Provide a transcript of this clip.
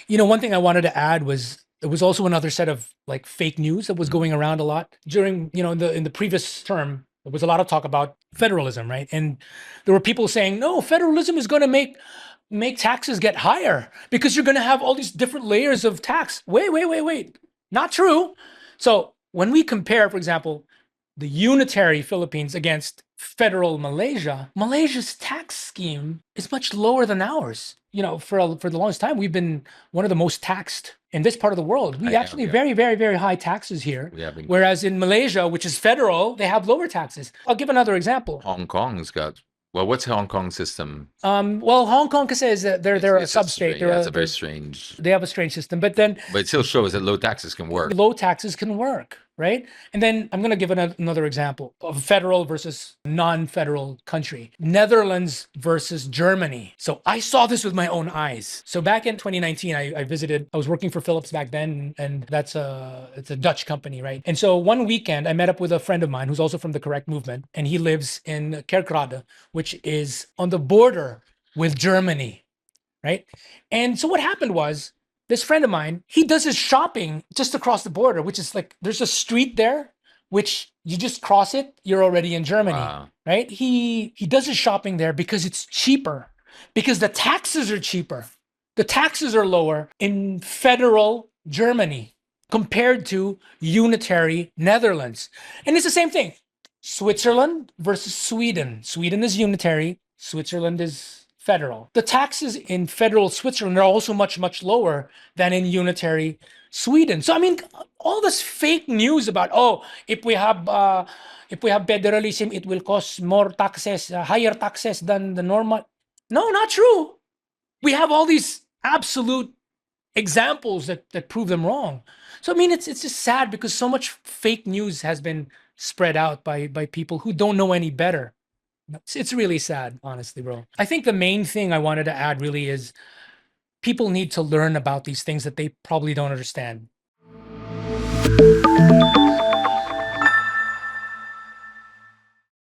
One thing I wanted to add was there was also another set of like fake news that was going around a lot during, in the previous term. There was a lot of talk about federalism, right? And there were people saying, no, federalism is going to make taxes get higher because you're going to have all these different layers of tax. Wait. Not true. So when we compare, for example, the unitary Philippines against federal Malaysia, Malaysia's tax scheme is much lower than ours. For the longest time, we've been one of the most taxed in this part of the world. We actually very, very, very high taxes here. Whereas in Malaysia, which is federal, they have lower taxes. I'll give another example. Hong Kong's got, well, what's Hong Kong's system? Well, Hong Kong says that they're a sub-state. It's a very strange. They have a strange system, but it still shows that low taxes can work. Low taxes can work, right? And then I'm going to give another example of federal versus non-federal country. Netherlands versus Germany. So I saw this with my own eyes. So back in 2019, I was working for Philips back then, and it's a Dutch company, right? And so one weekend, I met up with a friend of mine who's also from the Correct Movement, and he lives in Kerkrade, which is on the border with Germany, right? And so what happened was, this friend of mine, he does his shopping just across the border, which is like, there's a street there, which you just cross it, you're already in Germany, right? He does his shopping there because it's cheaper, because the taxes are cheaper. The taxes are lower in federal Germany compared to unitary Netherlands. And it's the same thing. Switzerland versus Sweden. Sweden is unitary, Switzerland is federal. The taxes in federal Switzerland are also much, much lower than in unitary Sweden. So I mean, all this fake news about, if we have federalism, it will cost more taxes, higher taxes than the normal. No, not true. We have all these absolute examples that prove them wrong. So I mean, it's just sad because so much fake news has been spread out by people who don't know any better. It's really sad, honestly, bro. I think the main thing I wanted to add really is people need to learn about these things that they probably don't understand.